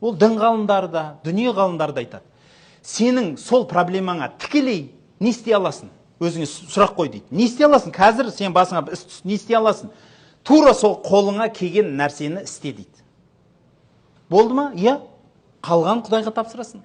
Ол дін ғалымдары да, дүние ғалымдары да айтады. Сенің сол проблемаңа тікелей не істей аласың? Өзіңе сұрақ қой дейді. Не істей аласың? Қазір сен басыңа іс түсті, не істей аласың? Тура сол қолыңа келген нәрсені істе дейді. Болды ма? Иә. Қалған Құдайға тапсырасың.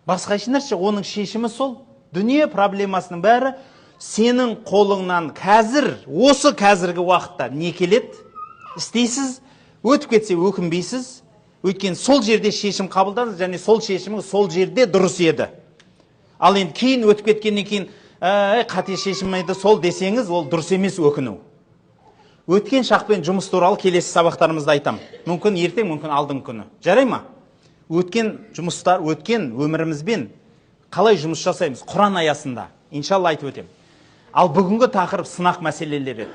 Басқа еш нәрсе, оның шешімі сол. Дүние проблемасының бәрі сенің қолыңнан қазір, осы қазіргі уақытта не келеді? Істейсіз, өтіп кетсе өкінбейсіз. Өйткені сол жерде шешім қабылдадыңыз, және сол шешімің сол жерде дұрыс еді. Ал енді кейін өтіп кеткеннен кейін, қате шешім еді сол десеңіз, ол дұрыс емес өкіну. Өткен шақпен жұмыс туралы келесі сабақтарымызда айтам. Мүмкін ертең, мүмкін алдың күні. Жарай ма? Өткен жұмыстар, өткен өмірімізбен қалай жұмыс жасаймыз? Құран аясында. Иншалла айтып өтем. Ал бүгінгі тақырып сынақ мәселелері.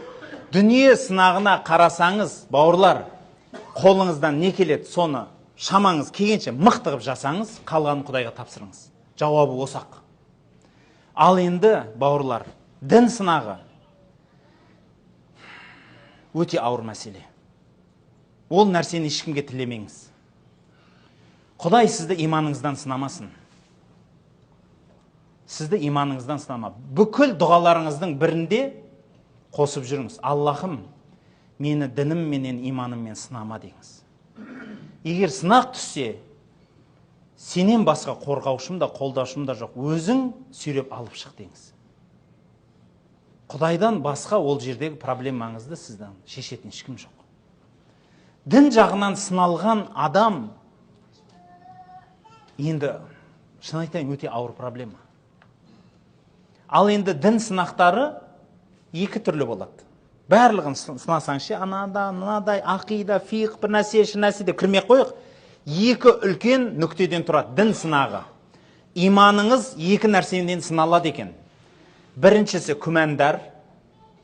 Дүние сынағына қарасаңыз, бауырлар, қолыңыздан не келеді, соны шамаңыз келгенше мықты қылып жасаңыз, қалғанын Құдайға тапсырыңыз. Жауабы осақ. Ал енді, бауырлар, дін сынағы өте ауыр мәселе. Ол нәрсені ешкімге тілемеңіз. Құдай сізді иманыңыздан сынамасын. Сізді иманыңыздан сынама. Бүкіл дұғаларыңыздың бірінде қосып жүріңіз. Аллахым, мені дінім менен иманыммен сынама деңіз. Егер сынақ түссе, сенен басқа қорғаушым да, қолдаушым да жоқ. Өзің сүйреп алып шық деңіз. Құдайдан басқа ол жердегі проблемаңызды сізден шешетін ешкім жоқ. Дін жағынан сыналған адам енді, шын айтайын, өте ауыр проблема. Ал енді дін сынақтары екі түрлі болады. Барлығын сынасаңшы, анадай, ақида, фиқ, бір нәрсе, шын нәрсе деп кірмей қойық. Екі үлкен нүктеден тұрады дін сынағы. Иманыңыз екі нәрседен сыналады екен. Біріншісі күмәндар.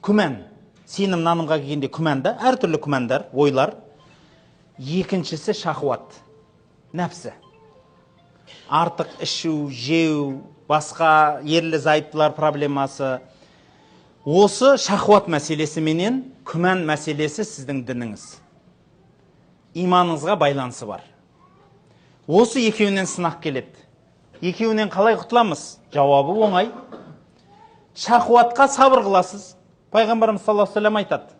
Күмән. Сенім нанымға келгенде күмәнда, әртүрлі күмәндар, ойлар. Екіншісі шахуат. Нәпсі. Артық ішу, жеу, басқа ерлі зайыптылар проблемасы. Осы шахуат мәселесі менен күмән мәселесі сіздің дініңіз. Иманыңызға байланысы бар. Осы екеуінен сынақ келеді. Екеуінен қалай құтыламыз? Жауабы оңай. Шахуатқа сабыр қыласыз. Пайғамбарымыз саллаллаху алейхи ва саллям айтады.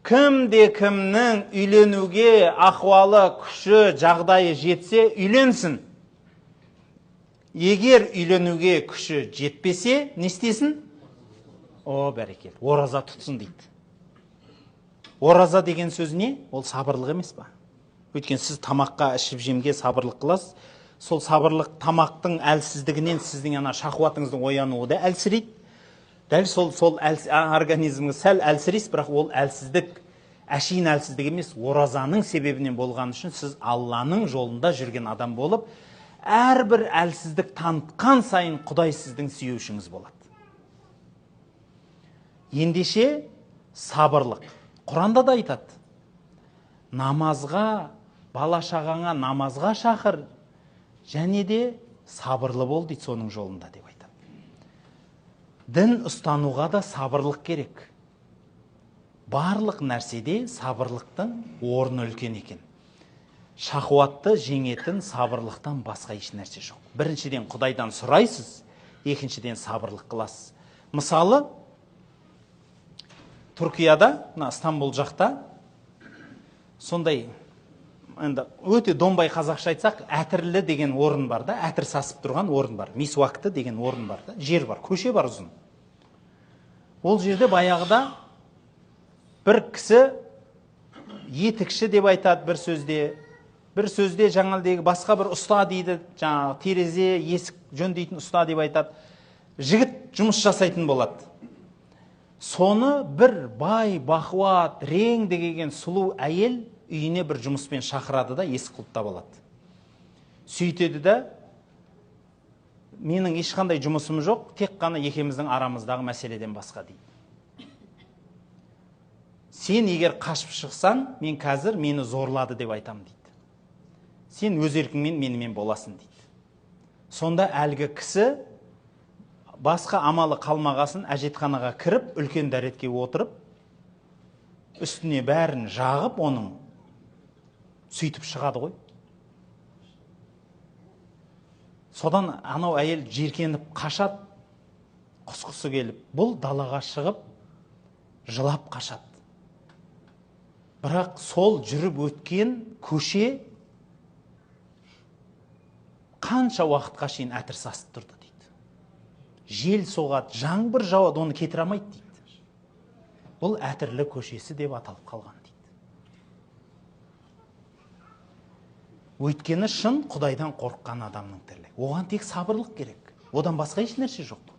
Кімде кімнің үйленуге ахуалы, күші, жағдайы жетсе, үйленсін. Егер үйленуге күші жетпесе, не істесін? Бәрекел, ораза тұтсын дейді. Ораза деген сөз не? Ол сабырлық емес па? Өйткені сіз тамаққа, ішіп жемге сабырлық қыласыз. Сол сабырлық тамақтың әлсіздігінен сіздің шахуатыңыздың оянуы да әлсірейді. Дәл сол организміңіз сәл әлсірейсіз, бірақ ол әлсіздік, әшейін әлсіздік емес, оразаның себебінен болған үшін сіз Алланың жолында жүрген адам болып, әрбір әлсіздік танытқан сайын Құдай сіздің сүйеушіңіз болады. Ендеше сабырлық. Құранда да айтады. Намазға, бала шағаңа намазға шақыр, және де сабырлы бол дейді соның жолында деп айтады. Дін ұстануға да сабырлық керек. Барлық нәрседе сабырлықтың орны үлкен екен. Шахуатты жеңетін сабырлықтан басқа еш нәрсе жоқ. Біріншіден Құдайдан сұрайсыз, екіншіден сабырлық қыласыз. Мысалы, Түркияда, Стамбул жақта, сондай, өте донбай қазақша айтсақ, әтірлі деген орын бар да, әтір сасып тұрған орын бар, мисуакты деген орын бар да, жер бар, көше бар ұзын. Ол жерде баяғыда бір кісі етікші деп айтады бір сөзде жаңалдегі басқа бір ұста дейді, жаңағы терезе, есік жөндейтін ұста деп айтады. Жігіт жұмыс жасайтын болады. Соны бір бай, бақуат, реңді келген сұлу әйел үйіне бір жұмыспен шақырады да, есік құлыптап алады. Сөйтеді да, менің ешқандай жұмысым жоқ, тек қана екеуміздің арамыздағы мәселеден басқа дейді. Сен егер қашып шықсаң, мен қазір мені зорлады деп айтам дейді. Сен өз еркіңмен менімен боласың дейді. Сонда әлгі кісі басқа амалы қалмағасын әжетханаға кіріп, үлкен дәретке отырып, үстіне бәрін жағып, оның сөйтіп шығады ғой. Содан анау әйел жеркеніп қашады, құсқысы келіп. Бұл далаға шығып, жылап қашады. Бірақ сол жүріп өткен көше қанша уақытқа шейін әтір сасып тұрды дейді. Жел соғады, жаңбыр жауады, оны кетіре алмайды дейді. Бұл әтірлі көшесі деп аталып қалған дейді. Өйткені шын Құдайдан қорыққан адамның тірлігі. Оған тек сабырлық керек. Одан басқа еш нәрсе жоқ.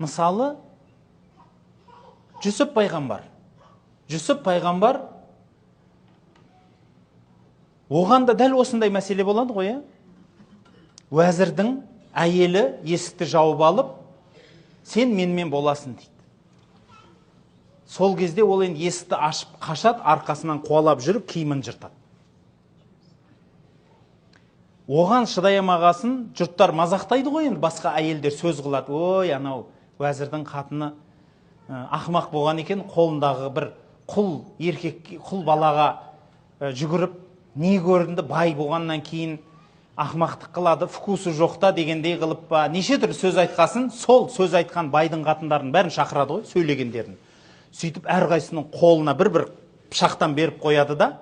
Мысалы, Жүсіп пайғамбар, оған да дәл осындай мәселе болады ғой, уәзірдің әйелі есікті жауып алып, сен менімен боласың дейді. Сол кезде ол енді есікті ашып қашады, арқасынан қуалап жүріп, киімін жыртады. Оған шыдаймағасын жұрттар мазақтайды ғой, енді басқа әйелдер сөз қылады. Ой, анау уәзірдің қатыны ақымақ болған екен, қолындағы бір құл балаға жүгіріп, не көрінді, бай болғаннан кейін ақымақтық қылады, вкусы жоқта дегендей қылып па, неше түрлі сөз айтқасын, сол сөз айтқан байдың қатындарын бәрін шақырады ғой, сөйлегендерін. Сөйтіп әрқайсының қолына бір пышақтан беріп қояды да,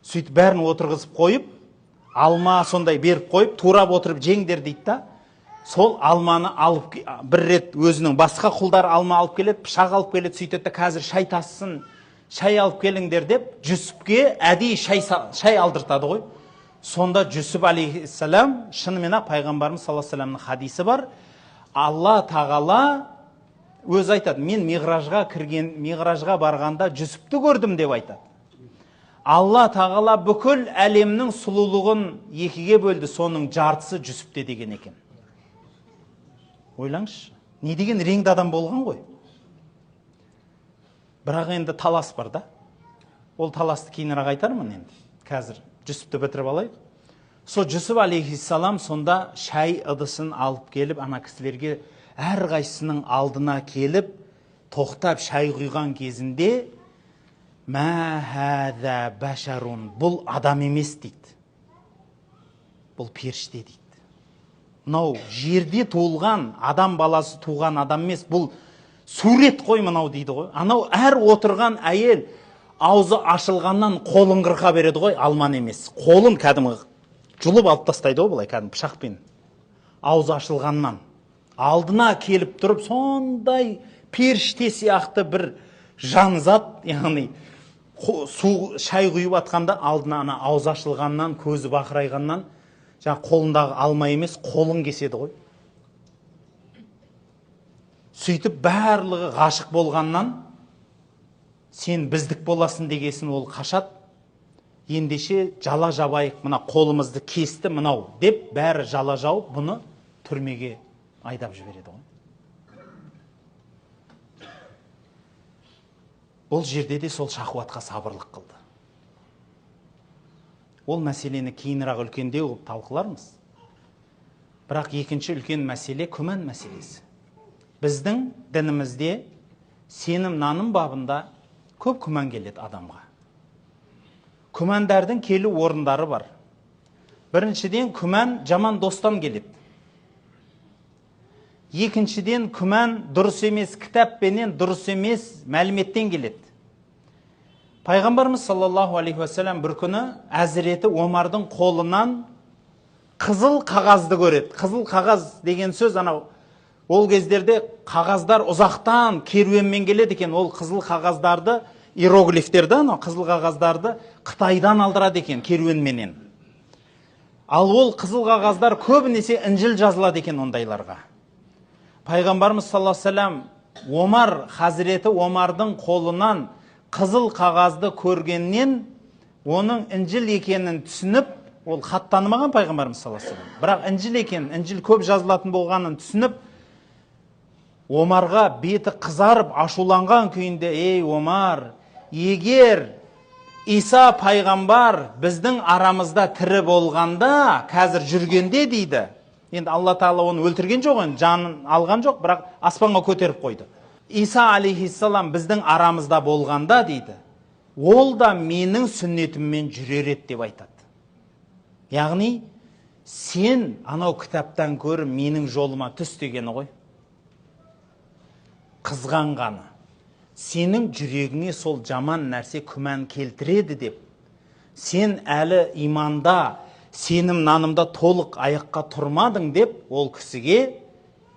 сөйтіп бәрін отырғызып қойып, алма сондай беріп қойып, турап отырып жеңдер дейді да, сол алманы алып, бір рет өзінің басқа құлдар алма алып келеді, пышақ алып келеді, сөйтеді, қазір шай тассын, шай алып келіңдер деп, Жүсіпке әдейі шай алдыртады ғой. Сонда Жүсіп алейхиссалам, шынымен пайғамбарымыз саллаллаху алейхи вассаламның хадисі бар, Алла тағала өз айтады, мен миғражға барғанда Жүсіпті көрдім деп айтады. Алла тағала бүкіл әлемнің сұлулығын екіге бөлді, соның жартысы Жүсіпте деген екен. Ойлаңызшы, не деген реңді адам болған ғой. Бірақ енді талас бар да. Ол таласты кейінірек айтармын енді. Қазір Жүсіпті бітіріп алайық. Со Жүсіп алейхиссалам сонда шай ыдысын алып келіп, ана кісілерге әрқайсысының алдына келіп, тоқтап шай құйған кезінде, мә хәзә бәшарун, бұл адам емес дейді. Бұл періште дейді. Мынау жерде туылған адам баласы туған адам емес, бұл сурет қой мынау дейді ғой. Анау әр отырған әйел аузы ашылғаннан қолын қырқа береді ғой, алман емес. Қолын кәдімгі жұлып алып тастайды ғой, былай кәдімгі пышақпен. Аузы ашылғаннан. Алдына келіп тұрып, сондай періште сияқты бір жанзат, яғни шай құйып атқанда алдына ана аузы ашылғаннан, көзі бақырайғаннан, жаңа қолындағы алма емес, қолын кеседі ғой. Сөйтіп барлығы ғашық болғаннан, сен біздік боласың дегесін ол қашат. Ендеше жала жабайық, мына қолымызды кесті мынау деп, бәрі жала жауып, бұны түрмеге айдап жібереді ғой. Бұл жерде де сол шахуатқа сабырлық қылды. Ол мәселені кейінірек үлкендеу қылып талқылармыз. Бірақ екінші үлкен мәселе күмән мәселесі. Біздің дінімізде сенім наным бабында көп күмән келеді адамға. Күмәндардың келу орындары бар. Біріншіден күмән жаман достан келеді. Екіншіден күмән дұрыс емес кітаппенен, дұрыс емес мәліметтен келеді. Пайғамбарымыз саллаллаху алейхи вассалам бір күні Әзіреті Омардың қолынан қызыл қағазды көреді. Қызыл қағаз деген сөз, анау ол кездерде қағаздар ұзақтан керуенмен келеді екен. Ол қызыл қағаздарды, иероглифтерді, анау қызыл қағаздарды Қытайдан алдырады екен керуенменен. Ал ол қызыл қағаздар көбінесе Інжіл жазылады екен ондайларға. Пайғамбарымыз саллаллаху алейхи вассалам Омар, Хазіреті Омардың қолынан қызыл қағазды көргеннен оның Інжіл екенін түсініп, ол хат танымаған Пайғамбарымыз саллаллаху алейхи вассалам. Бірақ Інжіл екенін, Інжіл көп жазылатын болғанын түсініп, Омарға беті қызарып, ашуланған күйінде, ей Омар, егер Иса пайғамбар біздің арамызда тірі болғанда, қазір жүргенде дейді, енді Алла Тағала оны өлтірген жоқ, жанын алған жоқ, бірақ аспанға көтеріп қойды. Иса алейхиссалам біздің арамызда болғанда дейді, ол да менің сүннетіммен жүрер еді деп айтады. Яғни, сен анау кітаптан көрі менің жолыма түс дегені ғой. Қызғанғаны. Сенің жүрегіңе сол жаман нәрсе күмән келтіреді деп. Сен әлі иманда, сенім нанымда толық аяққа тұрмадың деп, ол кісіге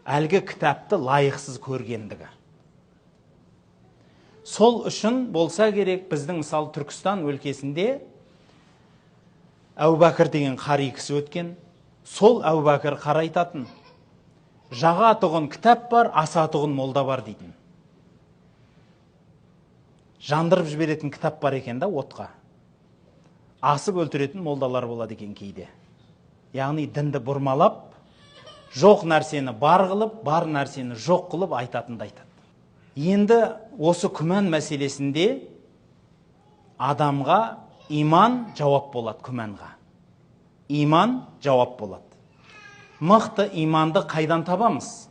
әлгі кітапты лайықсыз көргендігі. Сол үшін болса керек, біздің мысалы Түркістан өлкесінде Әбубәкір деген қари кісі өткен. Сол Әбубәкір қарайтатын. Жаға тұғын кітап бар, аса тұғын молда бар дейтін. Жандырып жіберетін кітап бар екен да отқа. Асып өлтіретін молдалар болады екен кейде. Яғни дінді бұрмалап, жоқ нәрсені бар қылып, бар нәрсені жоқ қылып айтатынды айтады. Енді осы күмән мәселесінде адамға иман жауап болады күмәнға. Иман жауап болады. Мықты иманды қайдан табамыз?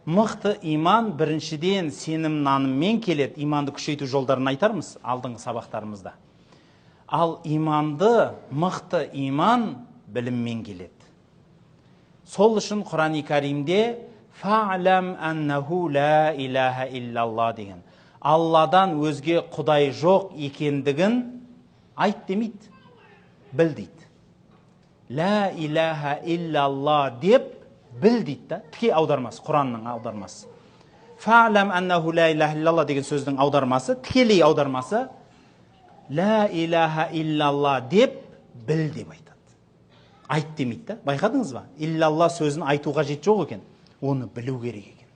Мықты иман біріншіден сенім наныммен келеді. Иманды күшейту жолдарын айтармыз алдыңғы сабақтарымызда. Ал иманды, мықты иман біліммен келеді. Сол үшін Құран-ы Каримде «Фа'лам аннаху ла илаха иллалла» деген. Алладан өзге құдай жоқ екендігін айт демейді, біл дейді. «Ла илаха иллалла» деп біл дейді да, тіке аудармасы, Құранның аудармасы. «Фа'лам аннаху ла илаха иллалла» деген сөздің аудармасы, тікелей аудармасы «Ла илаха иллалла» деп біл деп айтады. Айт демейді да, байқадыңыз ба? Иллалла сөзін айту қажет жоқ екен, оны білу керек екен.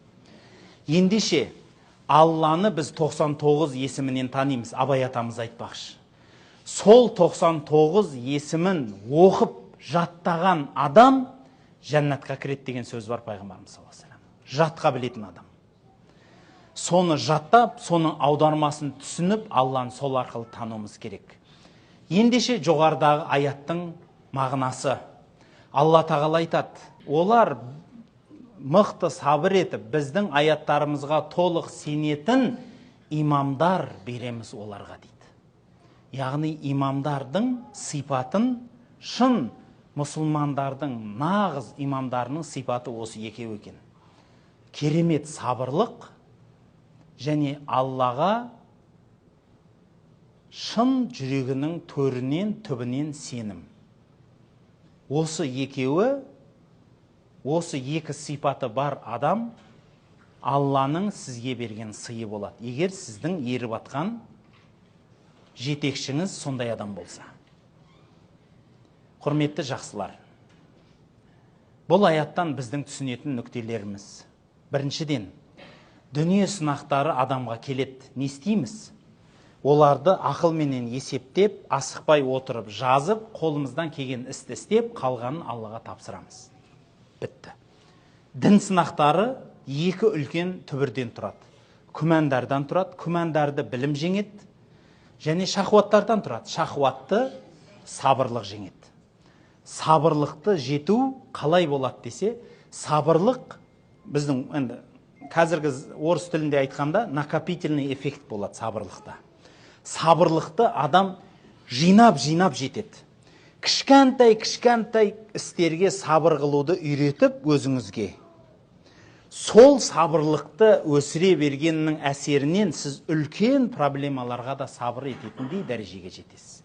Ендеше Алланы біз 99 есімінен танимыз, Абай атамыз айтпақшы. Сол 99 есімін оқып жаттаған адам жәннатқа кіреді деген сөз бар пайғамбарымыз саллаллаху алейхи ва саллям. Жатқа білетін адам. Соны жаттап, соның аудармасын түсініп, Алланы сол арқылы тануымыз керек. Ендеше жоғарыдағы аяттың мағынасы. Алла тағала айтады, олар мықты сабыр етіп, біздің аяттарымызға толық сенетін имамдар береміз оларға дейді. Яғни имамдардың сипатын, шын мұсылмандардың нағыз имамдарының сипаты осы екеу екен. Керемет сабырлық және Аллаға шын жүрегінің төрінен, түбінен сенім. Осы екеуі, осы екі сипаты бар адам Алланың сізге берген сыйы болады. Егер сіздің еріп атқан жетекшіңіз сондай адам болса. Құрметті жақсылар, бұл аяттан біздің түсінетін нүктелеріміз. Біріншіден, дүние сынақтары адамға келеді. Не істейміз? Оларды ақылменен есептеп, асықпай отырып, жазып, қолымыздан келген істі істеп, қалғанын Аллаға тапсырамыз. Бітті. Дін сынақтары екі үлкен түбірден тұрады. Күмәндардан тұрады. Күмәндарды білім жеңеді. Және шахуаттардан тұрады. Шахуатты сабырлық жеңеді. Сабырлықты жету қалай болады десе, сабырлық біздің енді қазіргі орыс тілінде айтқанда накопительный эффект болады сабырлықта. Сабырлықты адам жинап жетеді. Кішкентай істерге сабыр қылуды үйретіп өзіңізге. Сол сабырлықты өсіре бергеннің әсерінен сіз үлкен проблемаларға да сабыр ететіндей дәрежеге жетесіз.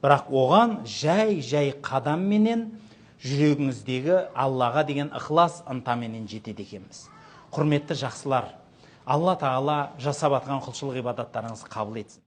Бірақ оған жай қадамменен жүрегіңіздегі Аллаға деген ықылас ынтаменен жетеді екенбіз. Құрметті жақсылар, Алла тағала жасап атқан құлшылық ибадаттарыңызды қабыл етсін.